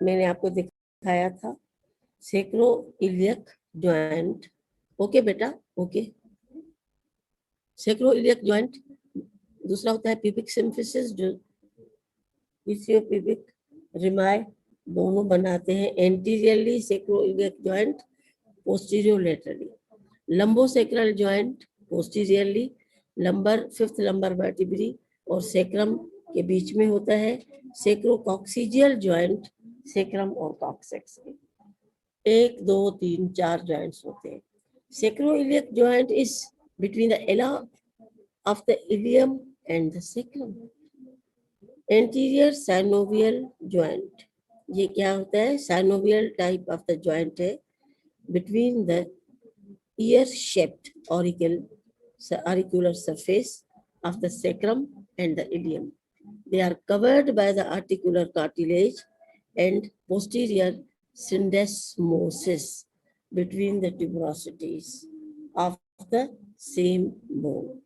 मैंने आपको दिखाया था, सेक्रोइलियक जॉइंट। ओके बेटा, ओके। सेक्रोइलियक जॉइंट। दूसरा होता है प्यूबिक सिम्फिसिस, जो पिसियोपिबिक रिमाय दोनों बनाते हैं anteriorly sacroiliac joint, posterior laterally. Lumbosacral joint posteriorly, lumbar fifth lumbar vertebra और सेक्रम के बीच में होता है। सेक्रोकॉक्सिजियल जॉइंट सेक्रम और कॉक्सेक्स के 1 2 3 4 जॉइंट्स होते हैं। Sacroiliac joint is between the ala of the ilium and the sacrum. Anterior synovial joint, ये क्या होता है? Synovial type of the joint है between the ear shaped auricular surface of the sacrum and the ilium. They are covered by the articular cartilage and posterior syndesmosis between the tuberosities of the same bone.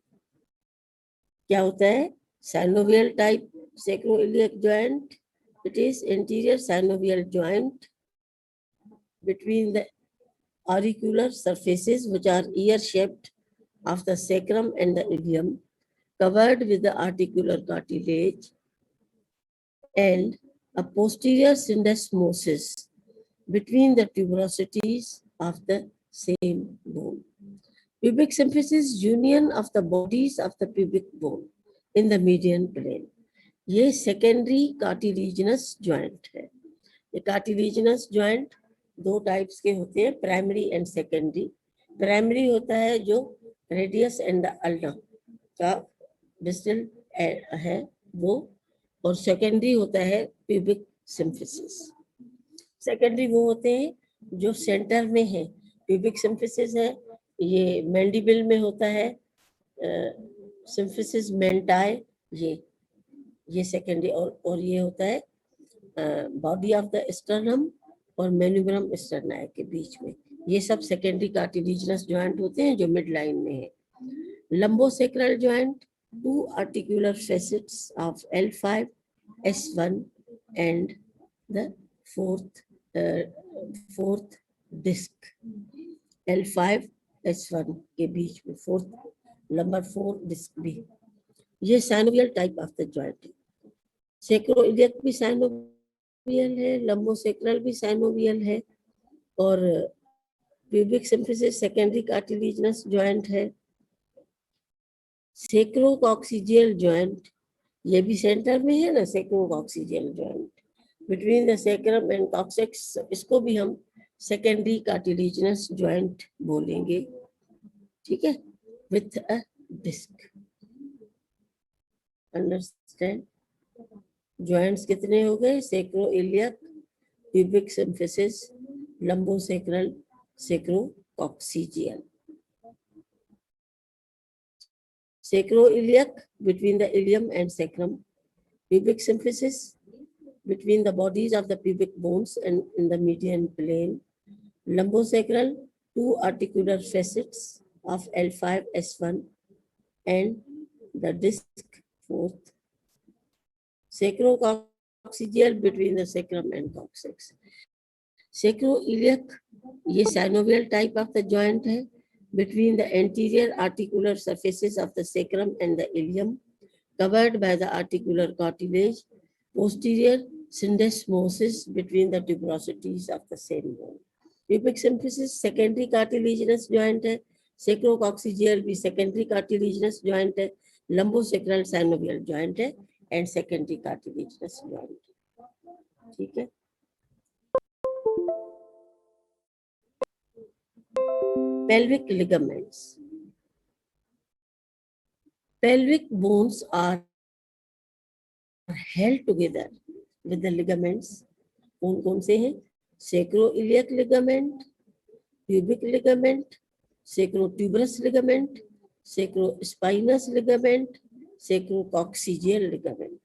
क्या होता है? synovial type sacroiliac joint. It is anterior synovial joint between the auricular surfaces, which are ear shaped, of the sacrum and the ilium, covered with the articular cartilage and a posterior syndesmosis between the tuberosities of the same bone. Pubic symphysis, union of the bodies of the pubic bone in the median plane. ये secondary cartilaginous joint है। ये cartilaginous joint दो types के होते हैं, primary and secondary. Primary होता है जो रेडियस एंड अल्ना का डिस्टल है वो, और सेकेंडरी होता है प्यूबिक सिम्फिसिस। सेकेंडरी वो होते हैं जो सेंटर में है। प्यूबिक सिम्फिसिस है, ये मैंडिबल में होता है, सिम्फिसिस मेंटाई, ये सेकेंडरी, और ये होता है बॉडी ऑफ द स्टर्नम और मेन्यूब्रम स्टर्नाई के बीच में। ये सब सेकेंडरी कार्टिलेजिनस जॉइंट होते हैं जो मिड लाइन में है। Lumbosacral joint, 2 articular facets of L5 S1 and the fourth disc L5 S1 के बीच में फोर्थ नंबर 4 डिस्क भी। ये synovial type of the joint है। सेक्रोइलियक भी साइनोवियल है, लंबोसेक्रल भी साइनोवियल है, और pubic symphysis secondary cartilaginous joint है। सेक्रोकॉक्सिजियल जॉइंट, ये भी सेंटर में है ना, sacrococcygeal joint between the sacrum and coccyx, इसको भी हम सेकेंडरी कार्टिलेजिनस जॉइंट बोलेंगे, ठीक है, with a disc. Understand? Joints कितने हो गए? Sacroiliac, pubic symphysis, lumbosacral, sacrococcygeal. Sacroiliac between the ilium and sacrum, pubic symphysis between the bodies of the pubic bones and in the median plane, lumbosacral, 2 articular facets of L5 S1 and the disc 4th, sacrococcygeal between the sacrum and coccyx. Sacroiliac, ये synovial type of the joint है between the anterior articular surfaces of the sacrum and the ilium, covered by the articular cartilage, posterior syndesmosis between the tuberosities of the same bone. Pubic symphysis secondary cartilaginous joint है, sacrococcygeal भी secondary cartilaginous joint है, lumbosacral synovial joint है and secondary cartilaginous joint, ठीक है। Pelvic ligaments. Pelvic bones are held together with the ligaments. कौन कौन से हैं? Sacroiliac ligament, pubic ligament, sacrotuberous ligament, sacrospinous ligament, sacrococcygeal ligament.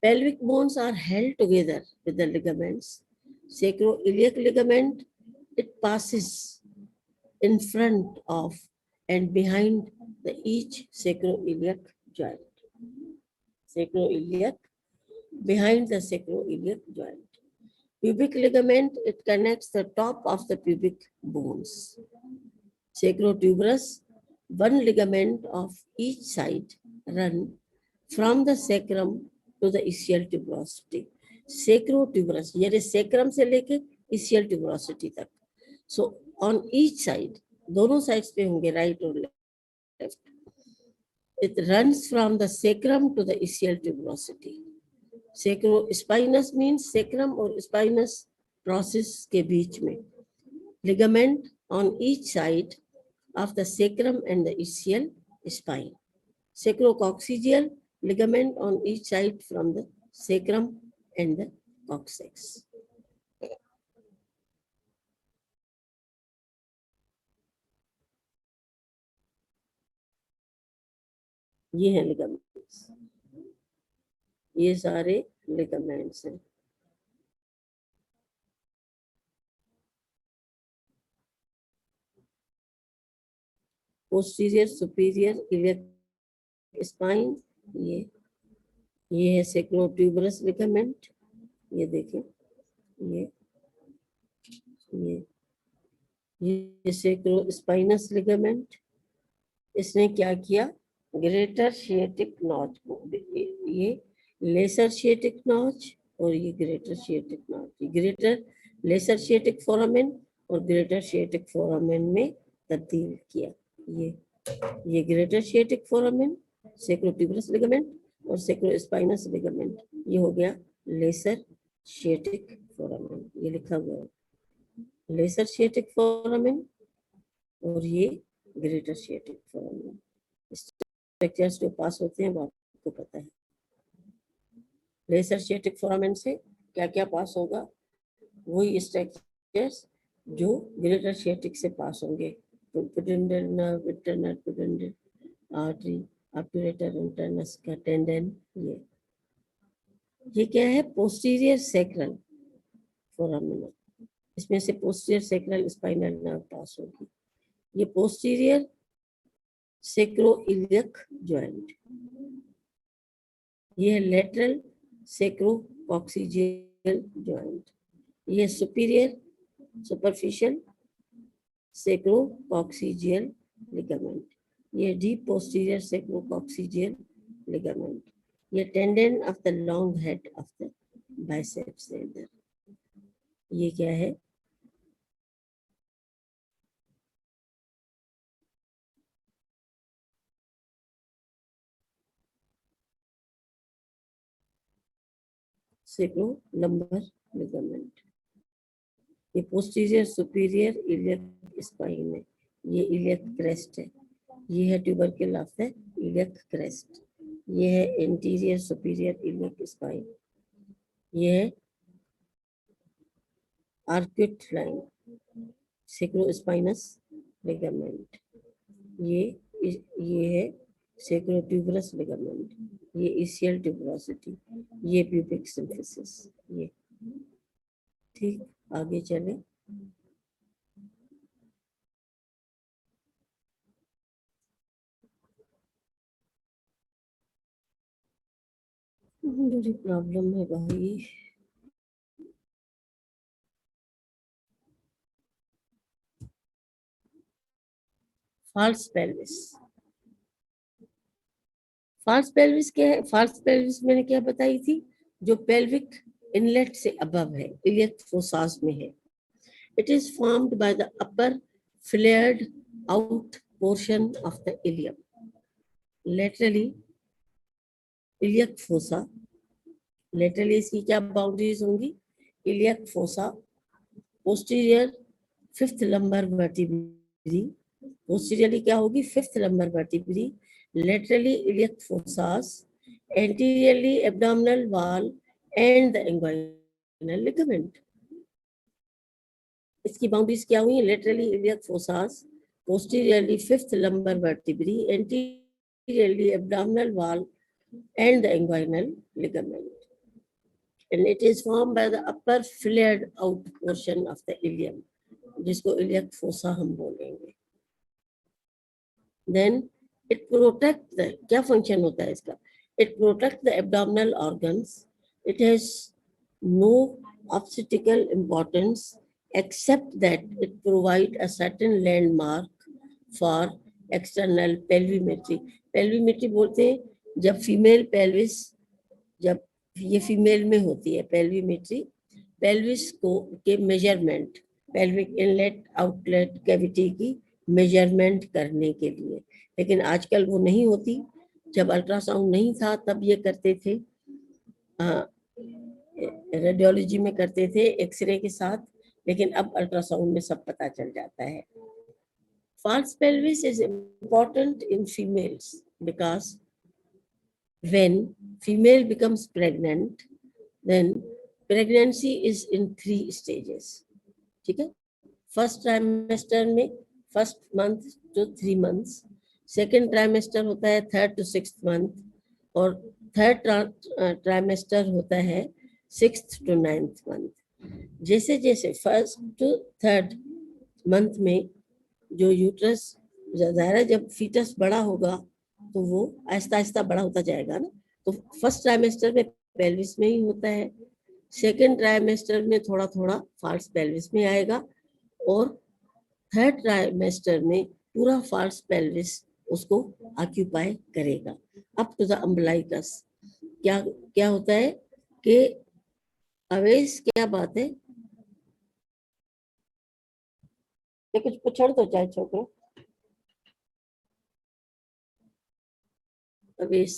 Pelvic bones are held together with the ligaments. Sacroiliac ligament, it passes in front of and behind each sacroiliac joint. Sacroiliac, behind the sacroiliac joint. Pubic ligament, it connects the top of the pubic bones. Sacrotuberous, one ligament of each side run from the sacrum to the ischial tuberosity. Sacrotuberous, यानी sacrum से लेके ischial tuberosity तक. So on each side, दोनों sides पे होंगे, right और left. It runs from the sacrum to the ischial tuberosity. Sacrospinous means sacrum और spinous process के बीच में. Ligament on each side of the sacrum and the ischial spine. Sacrococcygeal ligament on each side from the sacrum and the coccyx. ये हैं ligaments. ये सारे ligaments हैं. Posterior superior iliac spine, ये है sacrotuberous ligament. ये देखें, ये sacrospinous ligament. इसने क्या किया, ग्रेटर शिएटिक नॉच को, ये लेसर शिएटिक नॉच और ये greater sciatic notch, greater lesser sciatic foramen और ग्रेटर शिएटिक फोरामेन में तब्दील किया. ये greater sciatic foramen, sacrotuberous ligament और सैक्रोस्पाइनस लिगामेंट, ये हो गया लेसर शिएटिक फोरामेन. ये लिखा हुआ है लेसर शिएटिक फोरामेन और ये ग्रेटर शिएटिक फोरामेन. स्ट्रक्चर्स जो पास होते हैं वो आपको पता है. लेसर शिएटिक फोरामेन से क्या क्या पास होगा, वही स्ट्रक्चर्स जो ग्रेटर शिएटिक से पास होंगे. Pudendal nerve, internal pudendal artery, obturator internus का टेंडन. ये क्या है, पोस्टीरियर सैक्रल फोरामेन. इसमें से posterior sacral spinal nerve pass होगी. ये पोस्टीरियर सैक्रोइलियक जॉइंट, ये लेटरल सैक्रोकॉक्सिजियल जॉइंट, ये सुपीरियर सुपरफिशियल सैक्रोकॉक्सिजियल लिगामेंट, ये डीप पोस्टीरियर सैक्रोकॉक्सिजियल लिगामेंट, ये tendon of the long head of the biceps है इधर. ये क्या है, sacrolumbar ligament. ये पोस्टीरियर सुपीरियर इलियक स्पाइन है. ये इलियक क्रेस्ट है. ये है tubercle of the iliac crest. ये है एंटीरियर सुपीरियर इलियक स्पाइन. ये है आर्क्यूट लाइन सैक्रोस्पाइनस लिगामेंट. ये है सैक्रोट्यूबरस लिगामेंट. ये इशियल ट्यूबरोसिटी, ये प्यूबिक सिम्फिसिस. ये ठीक, आगे चले. बड़ी प्रॉब्लम है भाई. False pelvis. फॉल्स पेल्विस क्या है, फॉल्स पेल्विस मैंने क्या बताई थी, जो पेल्विक इनलेट से अबव है, इलियक फोसास में है. It is formed by the upper flared out portion of the ilium. Laterally, iliac fossa. Laterally इसकी क्या बाउंड्रीज होंगी, iliac fossa, posterior fifth lumbar vertebrae. Posteriorly क्या होगी, fifth lumbar vertebrae. Laterally iliac fossas, anteriorly abdominal wall and the inguinal ligament. इसकी boundaries क्या हुई, laterally iliac fossas, posteriorly fifth lumbar vertebra, anteriorly abdominal wall and the inguinal ligament. And it is formed by the upper flared out portion of the ilium, जिसको iliac fossa हम बोलेंगे. Then it protect the, क्या function होता है इसका, it protect the abdominal organs. It has no obstetrical importance except that it provide a certain landmark for external pelvimetry. Pelvimetry बोलते हैं जब फीमेल पेल्विस, जब ये फीमेल में होती है पेल्विमेट्री, पेल्विस को के measurement, pelvic inlet outlet cavity की मेजरमेंट करने के लिए। लेकिन आजकल वो नहीं होती, जब अल्ट्रासाउंड नहीं था तब ये करते थे, रेडियोलॉजी में करते थे एक्सरे के साथ, लेकिन अब अल्ट्रासाउंड में सब पता चल जाता है। False pelvis is important in females because when female becomes pregnant, then pregnancy is in 3 stages. ठीक है, फर्स्ट ट्राइमेस्टर में first month to 3 months, second trimester होता है 3rd to 6th month, और थर्ड ट्राइमेस्टर होता है 6th to 9th month. जैसे जैसे फर्स्ट टू थर्ड मंथ में जो यूट्रस, ज़ाहिर जब फीटस बड़ा होगा तो वो आहिस्ता आहिस्ता बड़ा होता जाएगा ना, तो फर्स्ट ट्राइमेस्टर में पेल्विस में ही होता है, सेकेंड ट्राइमेस्टर में थोड़ा थोड़ा फॉल्स पेल्विस में आएगा, और थर्ड ट्राइमेस्टर में पूरा फॉल्स पेल्विस उसको ऑक्यूपाई करेगा अप टू द अम्बलाइकस। क्या क्या होता है कि अवेश, क्या बात है, ये कुछ पूछड़ तो चाहे छोकरो अवेश।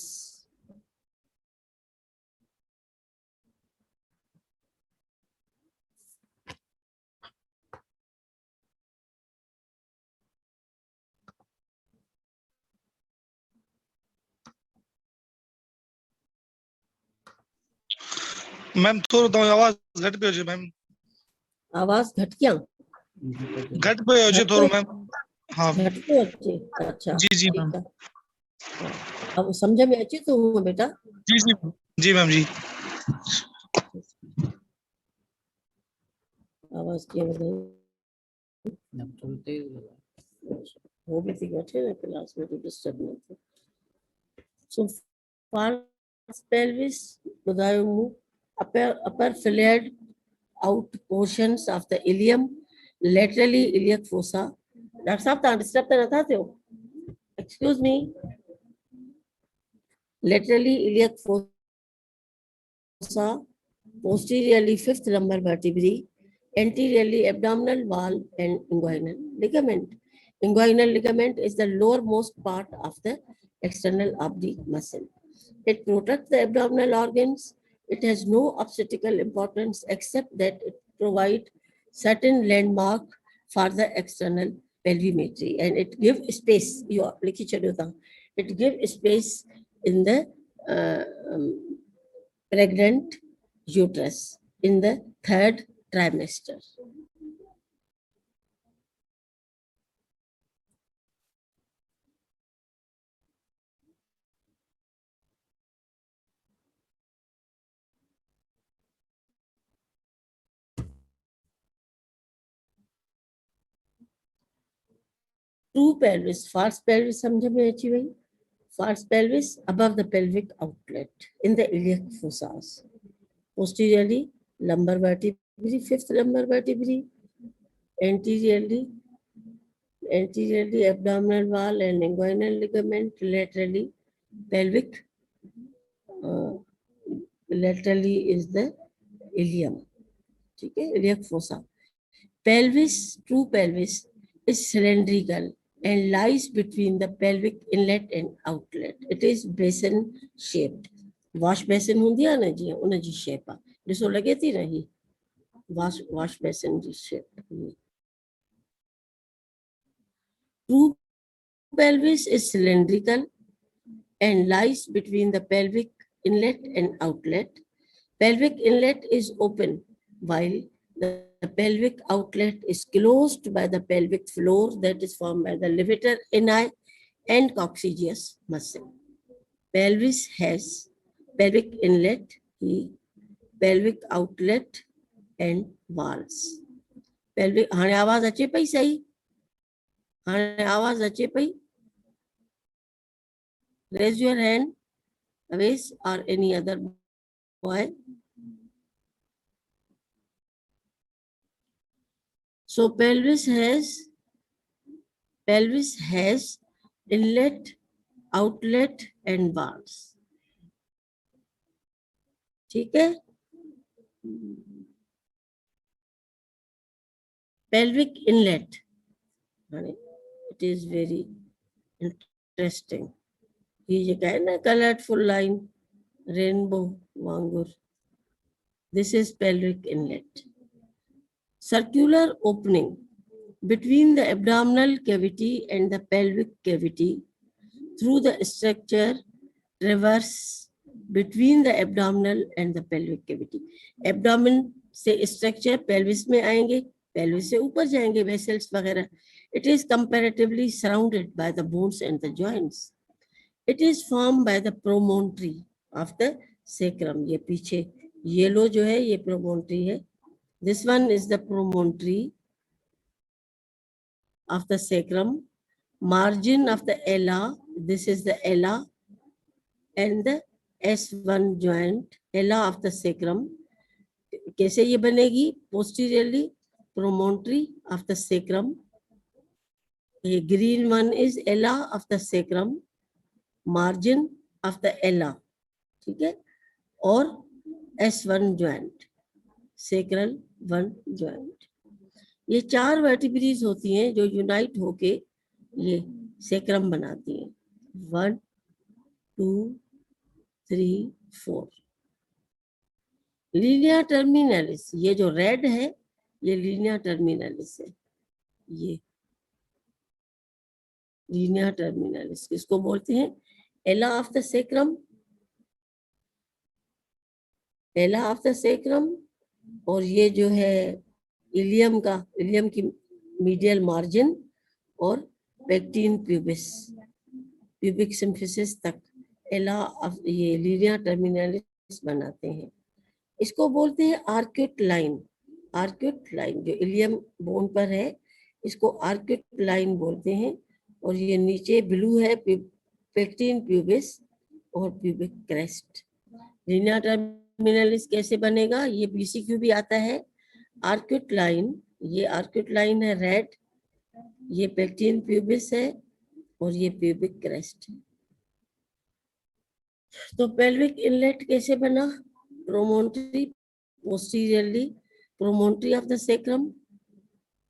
मैम थोड़ा आवाज घट पे हो मैम, आवाज घट क्या घट पे हो थोड़ा मैम। हाँ घट पे अच्छे, अच्छा जी जी मैम, ठीक है, हाँ, अब समझ में अच्छी तो हूँ बेटा। जी जी जी मैम जी। आवाज क्या बताऊँ, वो भी थी बैठे ना क्लास में तो डिस्टर्ब नहीं थे। सो false pelvis ॿुधायो मूं, upper flared out portions of the ilium, laterally iliac fossa। Doctor साहब तव्हां डिस्टर्ब त नथा थियो, excuse me, laterally iliac fossa, posteriorly 5th lumbar vertebrae, anteriorly abdominal wall and inguinal ligament. Inguinal ligament is the lowermost part of the external oblique muscle. It protects the abdominal organs. It has no obstetrical importance except that it provides certain landmark for the external pelvimetry, and it gives space. It gives space in the pregnant uterus in the 3rd trimester. True pelvis, false pelvis समझ में अच्छी भाई, false pelvis above the pelvic outlet in the iliac fossas, posteriorly lumbar vertebrae, 5th lumbar vertebrae, anteriorly abdominal wall and inguinal ligament, laterally pelvic, laterally is the ilium, ठीक है, iliac fossa. Pelvis, true pelvis is cylindrical and lies between the pelvic inlet and outlet. It is basin shaped. Wash basin हुंदी आहे न जीअं उन जी shape आहे, ॾिसो लॻे थी न ही wash basin जी shape. True pelvis is cylindrical and lies between the pelvic inlet and outlet. Pelvic inlet is open while the pelvic outlet is closed by the pelvic floor that is formed by the levator ani and coccygeus muscle. Pelvis has pelvic inlet, pelvic outlet and walls. Pelvic, हाणे आवाज अचे पई सही, हाणे आवाज अचे पई, raise your hand, Aves or any other boy. So pelvis has inlet, outlet and valves. ठीक है. Pelvic inlet, it is very interesting. ये जो कहे ना colorful line, rainbow वांगुर, this is pelvic inlet. Circular opening between the abdominal cavity and the pelvic cavity through the structure traverse between the abdominal and the pelvic cavity. Abdomen से structure pelvis में आएंगे, pelvis से ऊपर जाएंगे vessels वगैरह. It is comparatively surrounded by the bones and the joints. It is formed by the promontory of the sacrum. ये पीछे yellow जो है ये promontory है. This one is the promontory of the sacrum. Margin of the ala, this is the ala, and the S1 joint, ala of the sacrum. कैसे ये बनेगी? Posteriorly promontory of the sacrum. ये green one is ala of the sacrum, margin of the ala, ठीक है. और S1 joint, sacral 1 joint. ये 4 vertebrae होती हैं जो यूनाइट होके ये सेक्रम बनाती हैं. 1 2 3 4. लीनिया टर्मिनलिस, ये जो रेड है ये लीनिया टर्मिनलिस है. ये लीनिया टर्मिनलिस किसको बोलते हैं? एला ऑफ द सेक्रम, एला ऑफ द सेक्रम. और ये जो है इलियम का, इलियम की मीडियल मार्जिन और पेक्टिन प्यूबिस, प्यूबिक सिम्फिसिस तक एला ऑफ ये लीनिया टर्मिनलिस बनाते हैं. इसको बोलते हैं आर्क्यूट लाइन. आर्क्यूट लाइन जो इलियम बोन पर है इसको आर्क्यूट लाइन बोलते हैं. और ये नीचे ब्लू है पेक्टिन प्यूबिस और प्यूबिक क्रेस्ट. लीनिया टर्मिनलिस कैसे बनेगा? ये बीसीक्यू भी आता है. आर्क्यूट लाइन, ये आर्क्यूट लाइन है रेड, ये पेक्टिन प्यूबिस है और ये प्यूबिक क्रेस्ट. तो पेल्विक इनलेट कैसे बना? Promontory posteriorly, promontory of the sacrum,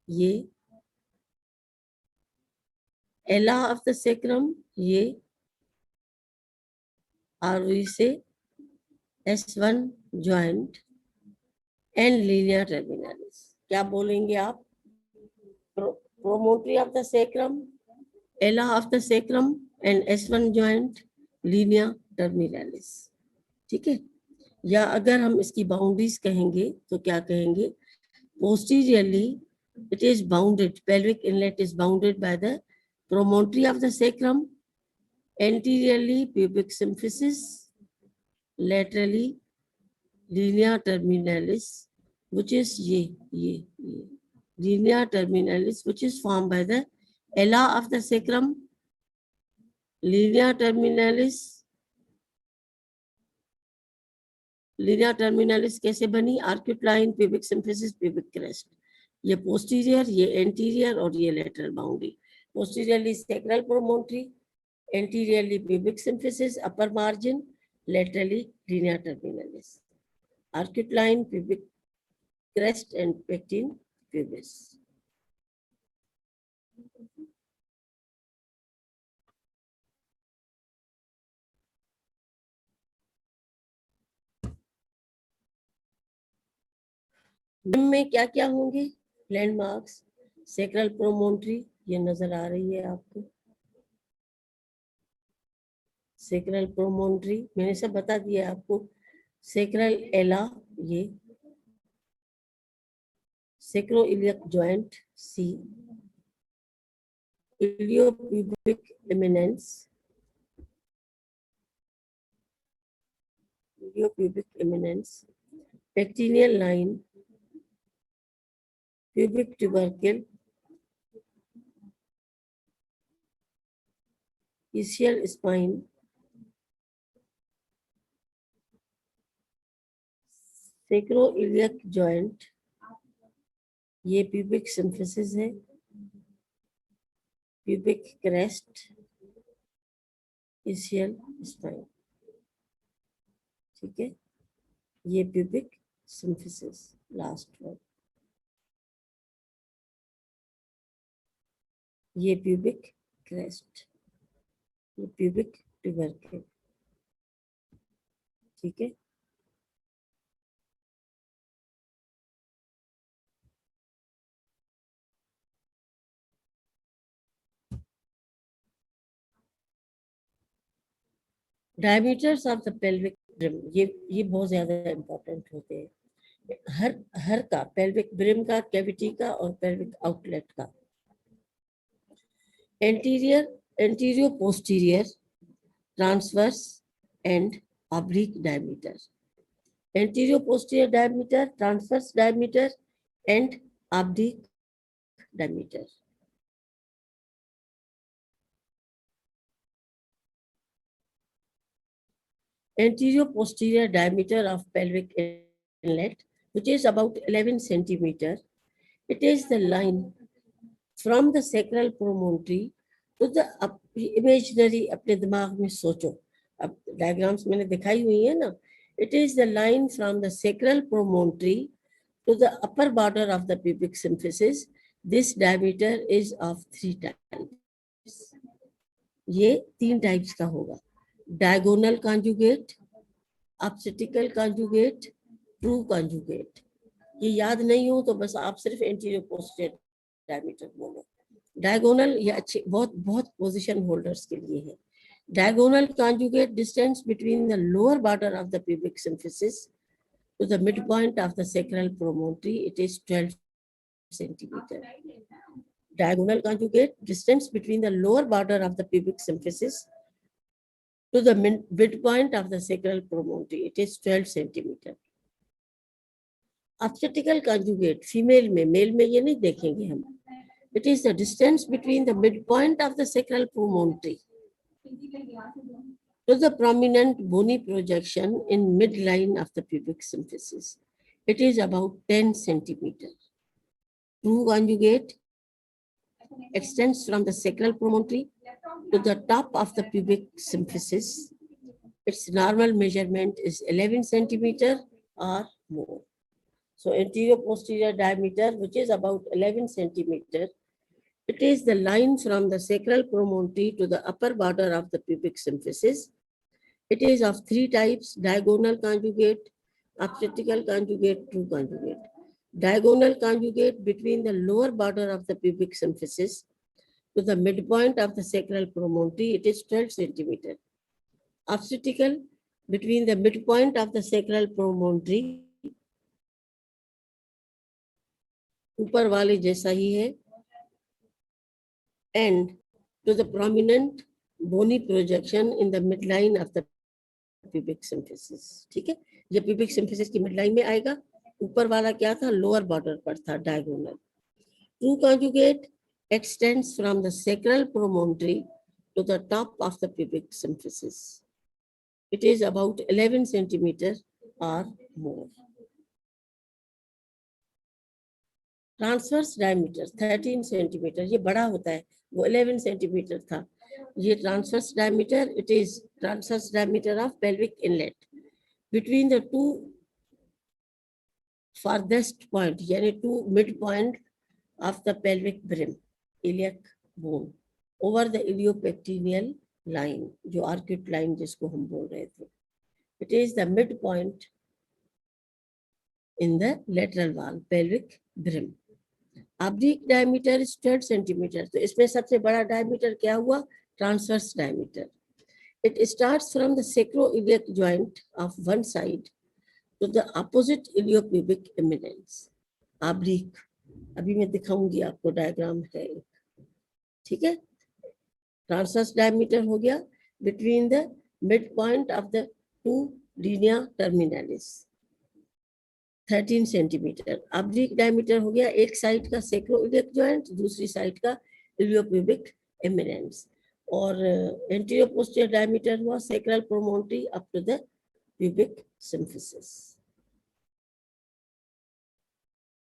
ये एला ऑफ द सेक्रम, ये आरवी से S1 joint and Linnaea terminalis. क्या बोलेंगे आप? प्रोमोन्ट्री ऑफ द सेक्रम, एला of the sacrum and S1 joint, Linnaea terminalis. ठीक है. या अगर हम इसकी बाउंड्रीज कहेंगे तो क्या कहेंगे? Posteriorly it is bounded, pelvic inlet is bounded by the promontory of the sacrum, anteriorly pubic symphysis, laterally linea terminalis, which is ये linea terminalis, which is formed by the ala of the sacrum, linea terminalis. Linea terminalis कैसे बनी? Arcuate line, pubic symphysis, pubic crest. ये posterior, ये anterior और ये lateral boundary. Posteriorly sacral promontory, anteriorly pubic symphysis, upper margin, laterally linea terminalis. Arcuate line, pubic crest and pecten pubis. में क्या क्या होंगे लैंडमार्क्स? सेक्रल प्रोमोन्ट्री, ये नजर आ रही है आपको. सेक्रल प्रोमोन्ट्री मैंने सब बता दिया आपको. सेक्रल एला, ये sacroiliac joint see, iliopubic eminence, iliopubic eminence, pectineal line, pubic tubercle, ischial spine, sacroiliac joint, ये pubic symphysis है, pubic crest, ischial spine, ठीक है, ये pubic symphysis लास्ट वन, ये pubic crest, ये pubic tubercle, ठीक है। Diameters of the pelvic brim, ये बहुत ज्यादा इंपॉर्टेंट होते हैं, हर का पेल्विक ब्रिम का, कैविटी का और पेल्विक आउटलेट का। Anterior posterior, transverse and oblique diameter, anterior posterior diameter, transverse diameter and oblique diameter. Anterior posterior diameter of pelvic inlet, which is about 11 centimeter. It is the line from the sacral promontory to the imaginary, अपने दिमाग में सोचो, अब diagrams मैंने दिखाई हुई है ना, it is the line from the sacral promontory to the upper border of the pubic symphysis. This diameter is of 3 types. ये 3 टाइप्स का होगा, diagonal conjugate, obstetrical conjugate, true conjugate. ये याद नहीं हो तो बस आप सिर्फ एंटीरियर पोस्टीरियर डायमीटर बोलो। डायगोनल ये अच्छे बहुत पोजीशन होल्डर्स के लिए है। Diagonal conjugate, distance between the lower border of the pubic symphysis to the midpoint of the sacral promontory, it is 12 centimeter. Diagonal conjugate, distance between the lower border of the pubic symphysis to the midpoint of the sacral promontory, it is 12 centimeter. Obstetrical conjugate, female में, mail में ये नहीं देखेंगे हम. It is the distance between the midpoint of the sacral promontory to the prominent bony projection in midline of the pubic symphysis. It is about 10 centimeter. True conjugate extends from the sacral promontory to the top of the pubic symphysis. Its normal measurement is 11 centimeter or more. So anterior posterior diameter, which is about 11 centimeter, it is the line from the sacral promontory to the upper border of the pubic symphysis. It is of 3 types: diagonal conjugate, obstetrical conjugate, true conjugate. Diagonal conjugate between the lower border of the pubic symphysis to the midpoint of the sacral promontory, it is 12 centimeter. Obstetrical between the midpoint of the sacral promontory, ऊपर वाले जैसा ही है, and to the prominent bony projection in the midline of the pubic symphysis. ठीक है, ये pubic symphysis की midline में आएगा, ऊपर वाला क्या था, lower border पर था, diagonal. True conjugate extends from the sacral promontory to the top of the pubic symphysis. It is about 11 centimeter or more. Transverse diameter 13 centimeter, ये बड़ा होता है, वो 11 centimeter था. ये transverse diameter, it is transverse diameter of pelvic inlet between the two farthest point, यानी two midpoint of the pelvic brim, iliac bone, over the iliopectineal line, जो arcuate line जिसको हम बोल रहे थे. It is the midpoint in the lateral wall, pelvic brim. Oblique diameter is 12 centimeter. तो इसमें सबसे बड़ा diameter क्या हुआ? Transverse diameter. It starts from the sacroiliac joint of one side to the opposite iliopubic eminence. Oblique. अभी मैं दिखाऊंगी आपको, डायग्राम है, ठीक है. Transverse diameter हो गया between the midpoint of the two linea terminalis, 13 centimeter. Oblique diameter हो गया एक साइड का sacroiliac joint, दूसरी साइड का iliopubic eminence. और anterior posterior diameter हुआ sacral promontory up to the pubic symphysis.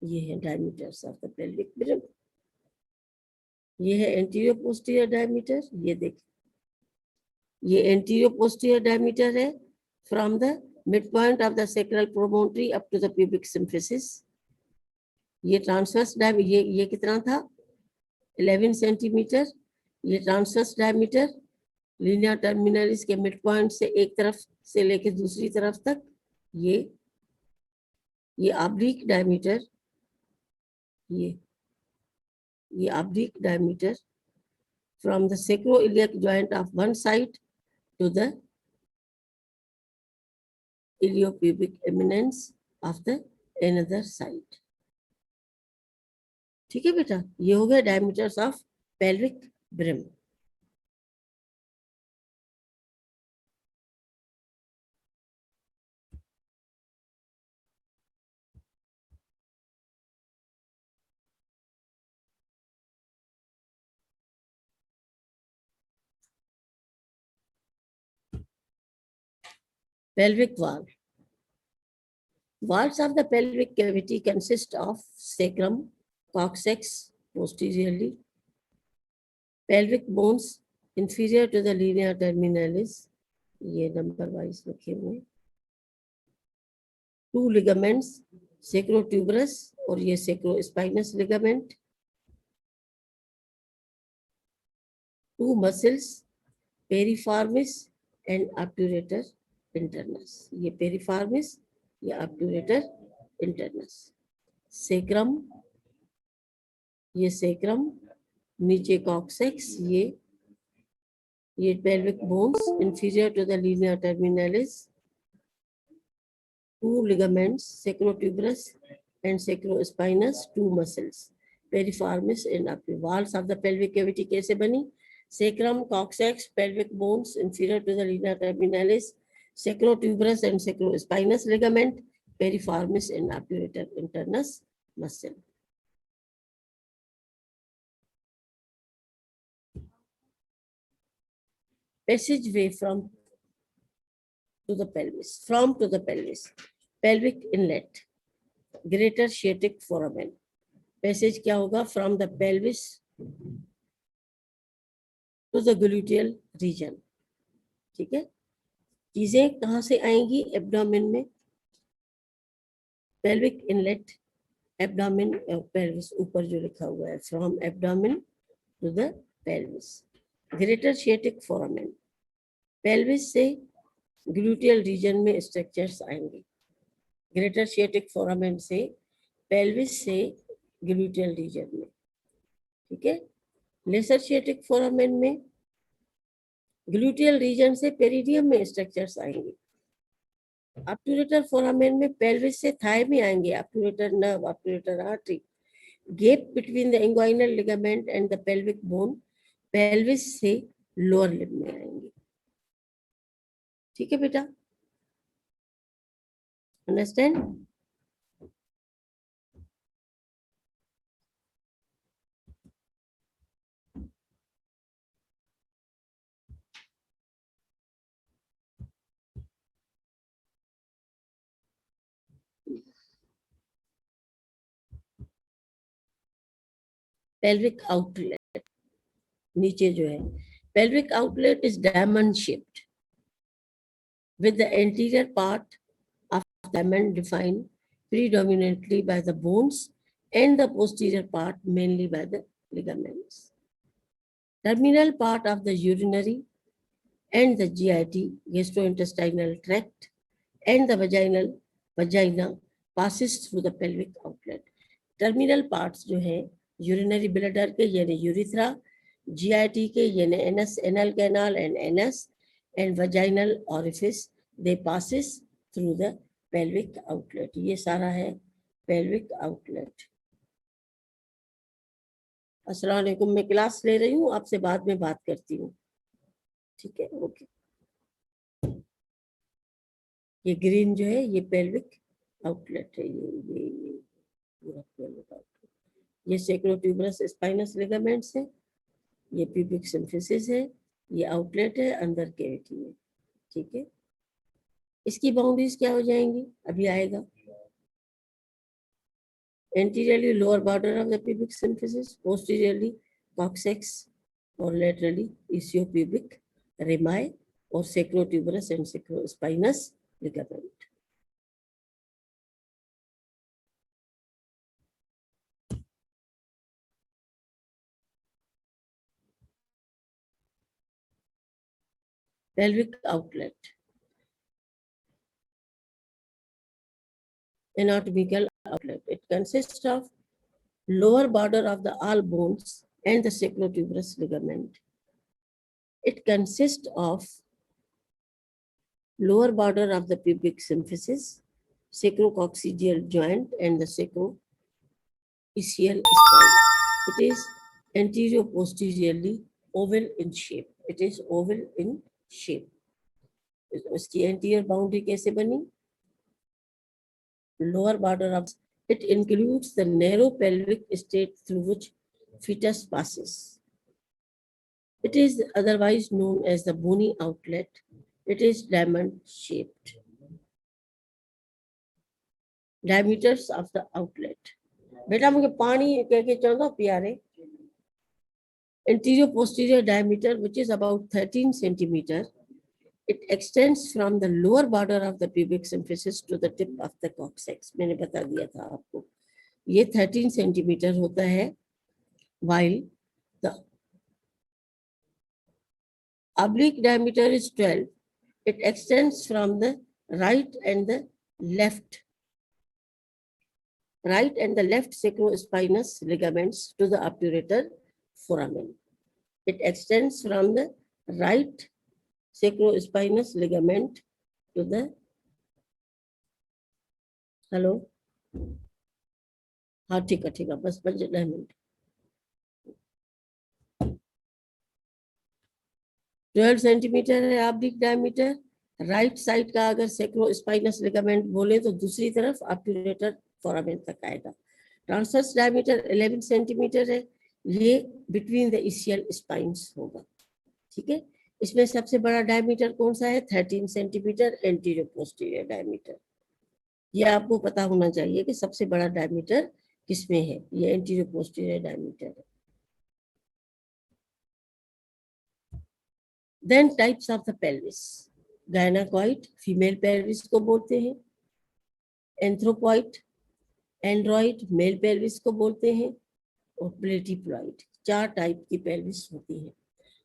ये है diameters of the pelvic brim. ये है एंटीरियर पोस्टीरियर डायमीटर, ये देखिए ये एंटीरियर पोस्टीरियर डायमीटर है from the mid point of the sacral promontory up to the pubic symphysis. ये transverse diameter, ये कितना था 11 सेंटीमीटर। ये ट्रांसवर्स डायमीटर लीनियर टर्मिनलिस के मिड पॉइंट से एक तरफ से लेकर दूसरी तरफ तक। ये ऑब्लिक डायमीटर, ये oblique diameter from the sacroiliac joint of one side to the iliopubic eminence of the another side। ठीक है बेटा, ये हो गया diameters of pelvic brim. Pelvic valve. Valves of the pelvic cavity consist of sacrum, coccyx posteriorly, pelvic bones inferior to the linea terminalis, ये number wise रखे हुए, two ligaments, sacrotuberous और ये sacrospinous ligament, two muscles, piriformis and obturator internus, ये piriformis, ये obturator internus, sacrum, ये sacrum, नीचे coccyx, ये pelvic bones inferior to the linea terminalis, two ligaments, sacrotuberous and sacrospinous, two muscles, piriformis and obturator। Walls of the pelvic cavity कैसे बनी? Sacrum, coccyx, pelvic bones inferior to the linea terminalis, sacrotuberous and sacrospinous ligament, piriformis and obturator internus muscle। Passageway from to the pelvis, pelvic inlet, greater sciatic foramen। Passage क्या होगा? From the pelvis to the gluteal region. ठीक है, चीजें कहां से आएंगी? Abdomen में, pelvic inlet, abdomen, pelvis ऊपर जो लिखा हुआ है, from abdomen to the pelvis, greater sciatic foramen, pelvis से ग्लूटियल रीजन में स्ट्रक्चर्स आएंगे। ग्रेटर शिएटिक फोरामेन से पेल्विस से ग्लूटियल रीजन में। ठीक है, लेसर शिएटिक फोरामेन में ग्लूटियल रीजन से पेरिडियम में स्ट्रक्चर्स आएंगे। ऑब्टुरेटर फोरामेन में पेल्विस से थाई में आएंगे, obturator nerve, obturator artery, gap between the inguinal ligament and the pelvic bone, pelvis से लोअर लिम्ब में आएंगे। ठीक है बेटा, अंडरस्टैंड? पेल्विक आउटलेट, नीचे जो है, pelvic outlet is diamond shaped with the anterior part of the diamond defined predominantly by the bones and the posterior part mainly by the ligaments. Terminal part of the urinary and the GIT, gastrointestinal tract, and the vagina passes through the pelvic outlet. Terminal parts जो है urinary bladder के यानी urethra, GIT के यानी anus, anal canal and anus, and vaginal orifice, they passes through the pelvic outlet। ये सारा है pelvic outlet। अस्सलाम वालेकुम, मैं क्लास ले रही हूँ, आपसे बाद में बात करती हूँ। ठीक है, ओके। ये ग्रीन जो है ये पेल्विक आउटलेट है, ये पूरा पेल्विक आउटलेट। ये सैक्रोट्यूबरस स्पाइनस लिगामेंट्स है, ये प्यूबिक सिम्फिसिस है, ये आउटलेट है अंदर कैविटी में। ठीक है, इसकी बाउंड्रीज क्या हो जाएंगी? अभी आएगा। Anteriorly lower border of the pubic symphysis, posteriorly coccyx or laterally ischiopubic rami or sacrotuberous and sacrospinous ligament. Pelvic outlet. Anatomical outlet. It consists of lower border of the all bones and the sacrotuberous ligament. It consists of lower border of the pubic symphysis, sacrococcygeal joint, and the sacroischial spine. It is anterior-posteriorly oval in shape. It is oval in shape. उसकी anterior boundary कैसे बनी? Lower border of it includes the narrow pelvic state through which fetus passes. It is otherwise known as the bony outlet. It is diamond shaped. Diameters of the outlet. बेटा मुझे पानी कह के चलो प्यारे. Anterior posterior diameter, which is about 13 centimeter. It extends from the lower border of the pubic symphysis to the tip of the coccyx. मैंने बता दिया था आपको. ये 13 centimeter होता है, while the oblique diameter is 12. It extends from the right and the left sacrospinous ligaments to the obturator foramen. It extends from the right sacrospinous ligament to the hello. हाँ ठीक है बस 5 मिनट. 12 सेंटीमीटर है oblique diameter. Right side का अगर सैक्रोस्पाइनस ligament बोले तो दूसरी तरफ ऑब्ट्यूरेटर फोरामेन तक आएगा. ट्रांसवर्स डायमीटर 11 सेंटीमीटर है. ये बिटवीन द इशियल स्पाइन्स होगा. ठीक है. इसमें सबसे बड़ा डायमीटर कौन सा है? 13 सेंटीमीटर एंटीरियर पोस्टीरियर डायमीटर. ये आपको पता होना चाहिए कि सबसे बड़ा डायमीटर किसमें है. ये एंटीरियर पोस्टीरियर डायमीटर है. Then types of the pelvis. Gynecoid, female pelvis को बोलते हैं. Anthropoid, android, male pelvis को बोलते हैं. और platyploid. 4 टाइप की pelvis होती है.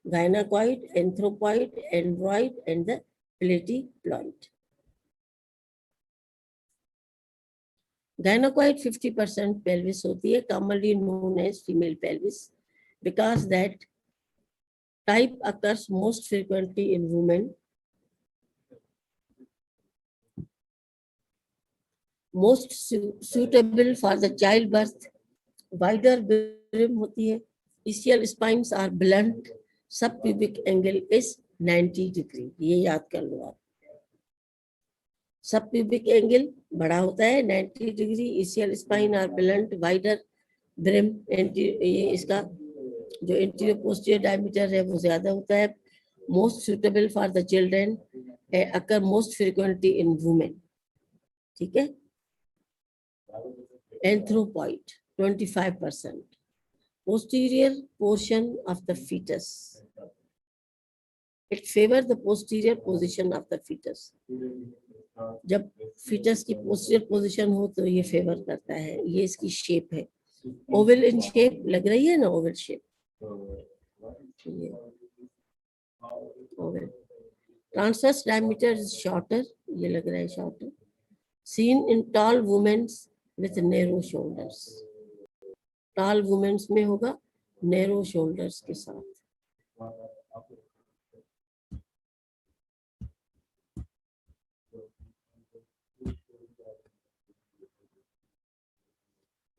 Gynecoid, anthropoid, android and the platyploid. Gynecoid 50% pelvis होती है, commonly known as female pelvis, because that type occurs most frequently in women. Most suitable for the childbirth. Wider brim होती है. Ischial spines are blunt. Subpubic angle is 90 degree. ये याद कर लो आप. Subpubic angle बड़ा होता है 90 degree. Ischial spine are blunt. Wider brim. ये इसका जो इंटीरियर पोस्टीरियर डायमीटर है वो ज्यादा होता है. Most suitable for the children. Occur most frequently in women. ठीक है. Anthropoid 25%. Posterior portion of the foetus. It favour the posterior position of the foetus. जब फीटस की पोस्टीरियर पोजीशन हो तो ये फेवर करता है. ये इसकी शेप है. ओवल इन शेप लग रही है ना. Oval shape. Transverse diameter is shorter. ये लग रहा है shorter. Seen in tall women with narrow shoulders. Tall women में होगा narrow shoulders के साथ.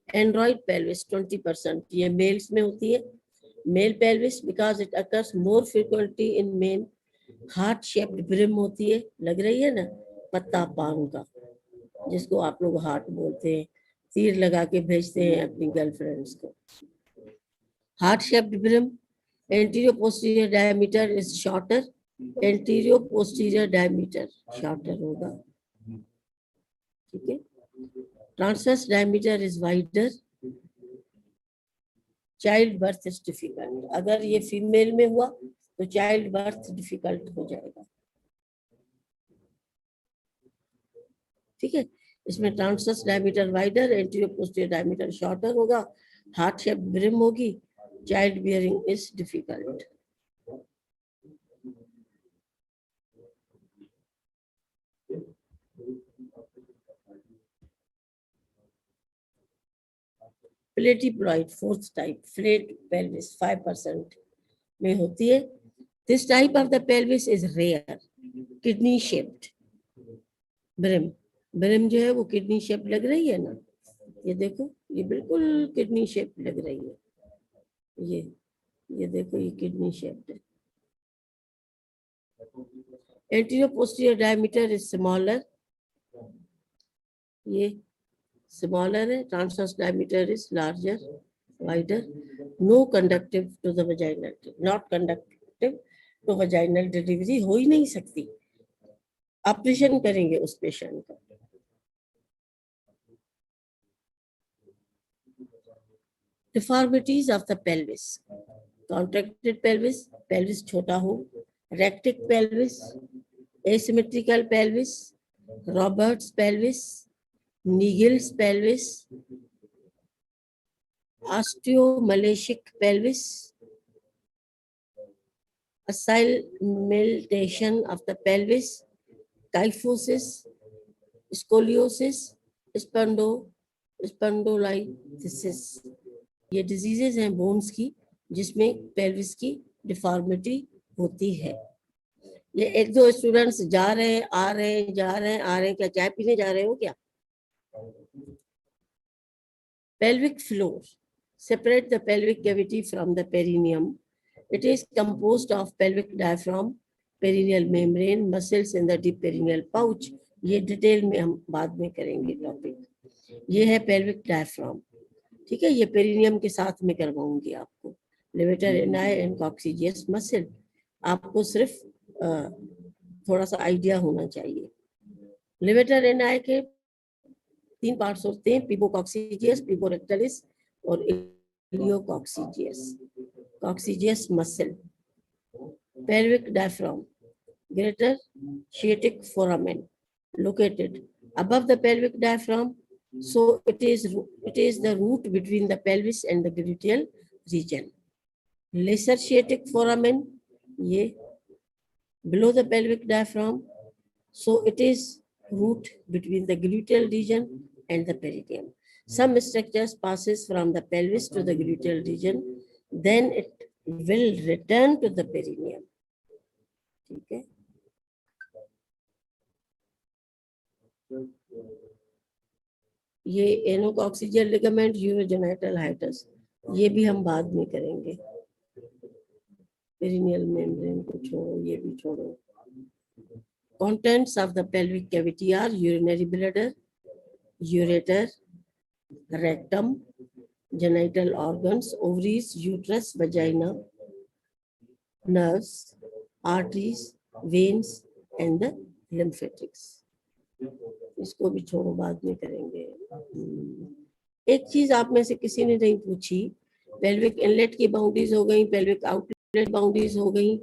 Android pelvis 20%. ये males में होती है. Male pelvis because it occurs more frequently in men. Heart shaped brim होती है. लग रही है ना पत्ता पांग का, जिसको आप लोग हार्ट बोलते हैं. तीर लगा के भेजते हैं अपनी गर्लफ्रेंड्स को. Heart shaped brim. Anterior posterior diameter is shorter. Anterior posterior diameter shorter होगा. ठीक है. Transverse diameter is wider. Child birth is difficult. अगर ये फीमेल में हुआ तो चाइल्ड बर्थ डिफिकल्ट हो जाएगा. ठीक है, इसमें transverse diameter wider, anterior posterior diameter shorter होगा, हार्ट शेप ब्रिम होगी, child bearing is difficult. Platypelloid fourth type, flat pelvis 5% में होती है. This type of the pelvis is rare. Kidney shaped brim. Brim जो है वो किडनी शेप लग रही है ना, ये देखो, ये बिल्कुल किडनी शेप लग रही है. ये देखो, ये किडनी शेप है. Anterior posterior diameter is smaller. ये smaller है. Transverse diameter is larger, wider. No conductive to the vaginal, not conductive to vaginal delivery. हो ही नहीं सकती. ऑपरेशन करेंगे उस पेशेंट का. Deformities of the pelvis. Contracted pelvis, pelvis छोटा हो. Rectic pelvis, asymmetrical pelvis, Robert's pelvis, Nigel's pelvis, osteomalacic pelvis, assimilation of the pelvis, kyphosis, scoliosis, spondylolisthesis. ये diseases हैं बोन्स की जिसमें पेल्विस की डिफॉर्मिटी होती है. ये एक दो स्टूडेंट्स जा रहे हैं, आ रहे हैं, जा रहे हैं, आ रहे हैं. क्या चाय पीने जा रहे हो क्या? Pelvic floor. Separate the pelvic cavity from the perineum. It is composed of pelvic diaphragm, perineal membrane, muscles in the deep perineal pouch. ये डिटेल में हम बाद में करेंगे टॉपिक. ये है pelvic diaphragm. ठीक है, ये पेरिनियम के साथ में करवाऊंगी आपको. Levator ani and coccygeus muscle. आपको सिर्फ थोड़ा सा आइडिया होना चाहिए. लेवेटर एनाई के 3 पार्ट्स होते हैं, पिबोकॉक्सीजियस, पिबोरेक्टलिस और iliococcygeus. Coccygeus muscle. pelvic diaphragm, greater sciatic foramen located above the pelvic diaphragm, so it is the root between the pelvis and the gluteal region. Lesser sciatic foramen, ये below the pelvic diaphragm, so it is root between the gluteal region and the perineum. Some structures passes from the pelvis to the gluteal region, then it will return to the perineum. ठीक है. ये एनोकॉक्सिजियल ligament, urogenital hiatus, ये भी हम बाद में करेंगे. Perennial membrane को छोड़ो, ये भी छोड़ो. Contents of the pelvic cavity are urinary bladder, ureter, rectum, genital organs, ovaries, uterus, vagina, nerves, arteries, veins, and the lymphatics. इसको भी छोड़ो, बाद में करेंगे. एक चीज आप में से किसी ने नहीं पूछी, पेल्विक इनलेट की बाउंड्रीज हो गई, पेल्विक आउटलेट बाउंड्रीज हो गई,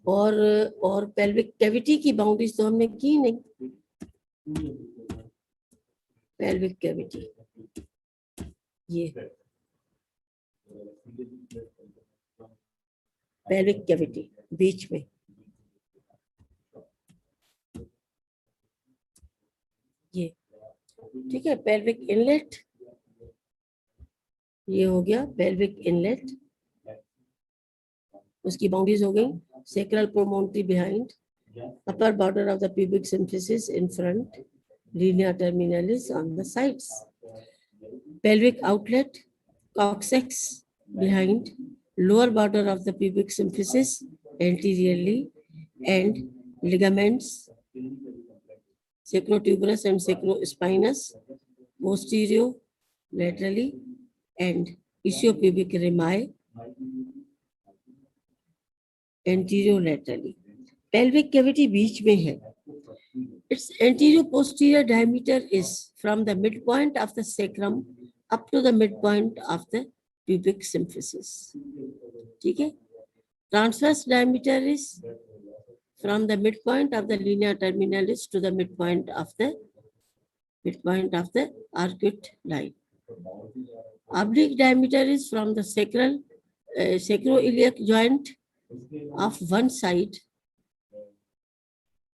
और पेल्विक कैविटी की बाउंड्रीज तो हमने की नहीं. पेल्विक कैविटी ये पेल्विक कैविटी बीच में, ये ठीक है. पेल्विक इनलेट, ये हो गया पेल्विक इनलेट, उसकी बाउंड्रीज हो गई. sacral promontory behind, upper border of the pubic symphysis in front, linea terminalis on the sides. Pelvic outlet, coccyx behind, lower border of the pubic symphysis anteriorly, and ligaments sacrotuberous and sacrospinous posterior laterally, and ischiopubic rami anterolaterally. Pelvic cavity बीच में है. Its anterior-posterior diameter is from the midpoint of the sacrum up to the midpoint of the pubic symphysis. ठीक है? Transverse diameter is from the midpoint of the linea terminalis to the midpoint of the arcuate line. Oblique diameter is from the sacroiliac joint of one side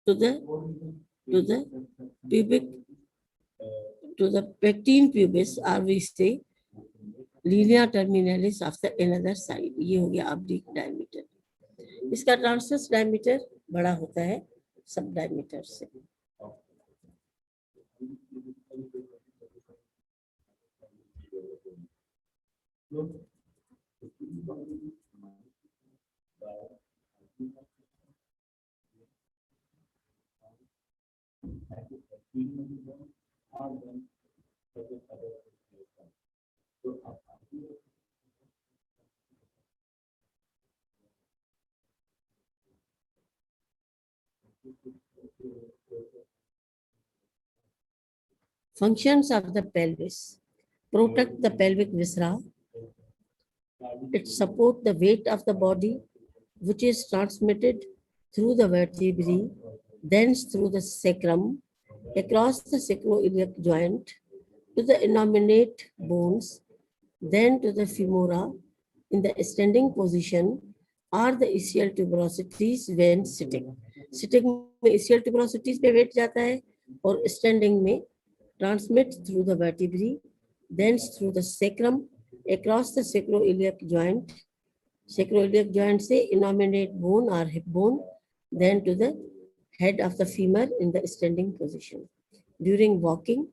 to the pubic, to the pectine pubis, or we say linea terminalis of the another side. ये हो गया oblique diameter. इसका transverse diameter बड़ा होता है सब diameter से. Functions of the pelvis: protect the pelvic viscera. It supports the weight of the body, which is transmitted through the vertebrae, thence through the sacrum, across the sacroiliac joint, to the innominate bones, then to the femora in the standing position, or the ischial tuberosities when sitting. Sitting में ischial tuberosities पे weight जाता है और standing में transmit through the vertebrae, thence through the sacrum, across the sacroiliac joint. Sacroiliac joint से innominate bone or hip bone, then to the head of the femur in the standing position. During walking,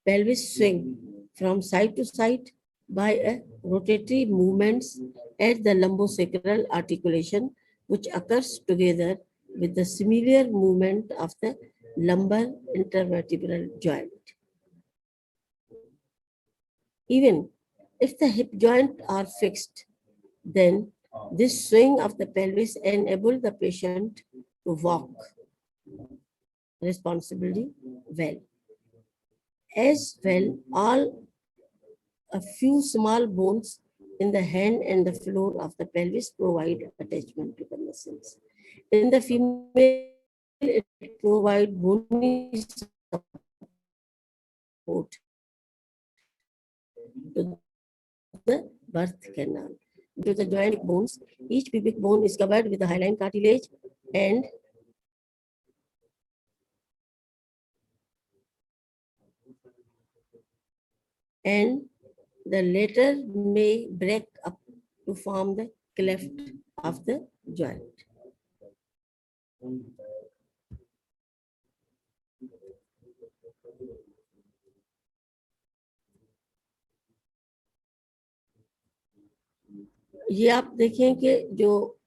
pelvis swing from side to side by a rotatory movements at the lumbosacral articulation, which occurs together with the similar movement of the lumbar intervertebral joint. Even if the hip joint are fixed, then this swing of the pelvis enables the patient to walk responsibly well. As well, a few small bones in the hand and the floor of the pelvis provide attachment to the muscles. In the female, it provides bony support to the birth canal. To the joint bones, each pubic bone is covered with the hyaline cartilage and the latter may break up to form the cleft of the joint. ये आप देखें कि जो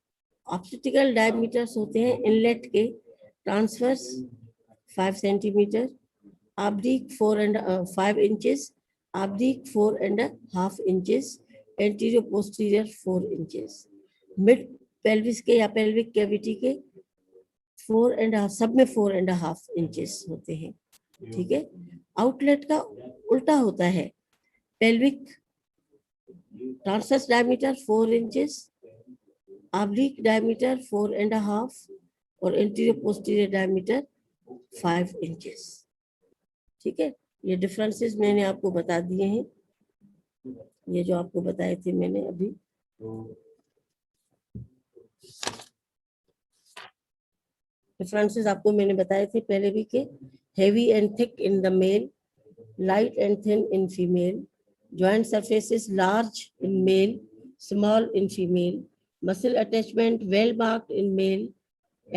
obstetrical diameters होते हैं inlet के, transverse 5 centimetre, oblique 5 inches, oblique 4.5 inches, anterior posterior 4 inches, mid pelvis के या पेल्विक कैविटी के 4.5, सब में 4.5 इंचेस होते हैं. ठीक है. आउटलेट का उल्टा होता है. Pelvic transverse diameter 4 inches, oblique diameter 4.5 और एंटीरियर पोस्टीरियर डायमीटर 5 इंचेस. ठीक है. ये डिफरेंसेस मैंने आपको बता दिए हैं, ये जो आपको बताए थे मैंने अभी. डिफरेंसेस आपको मैंने बताए थे पहले भी कि heavy and thick in the male, light and thin in female, joint surfaces large in male, small in female, muscle attachment well marked in male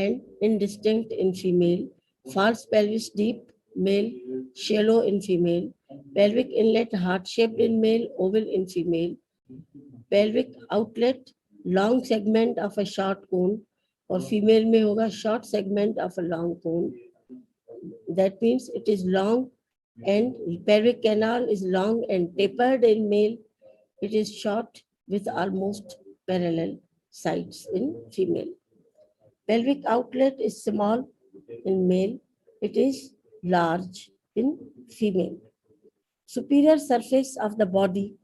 and indistinct in female, false pelvis deep male, shallow in female, pelvic inlet heart shaped in male, oval in female, pelvic outlet long segment of a short cone, और female में होगा short segment of a long cone. That means it is long, and pelvic canal is long and tapered in male. It is short with almost parallel sides in female. Pelvic outlet is small in male, it is large in female. Superior surface of the body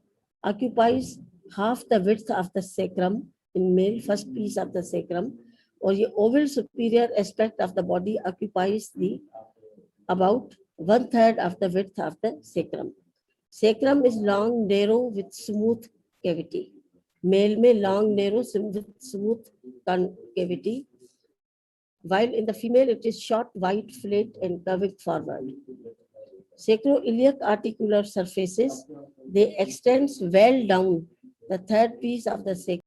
occupies half the width of the sacrum in male, first piece of the sacrum, or the oval superior aspect of the body occupies the about 1/3 of the width of the sacrum. Sacrum is long, narrow with smooth cavity. Male में long, narrow with smooth concavity, while in the female it is short, wide, flat, and curving forward. Sacroiliac articular surfaces, they extend well down the third piece of the sacrum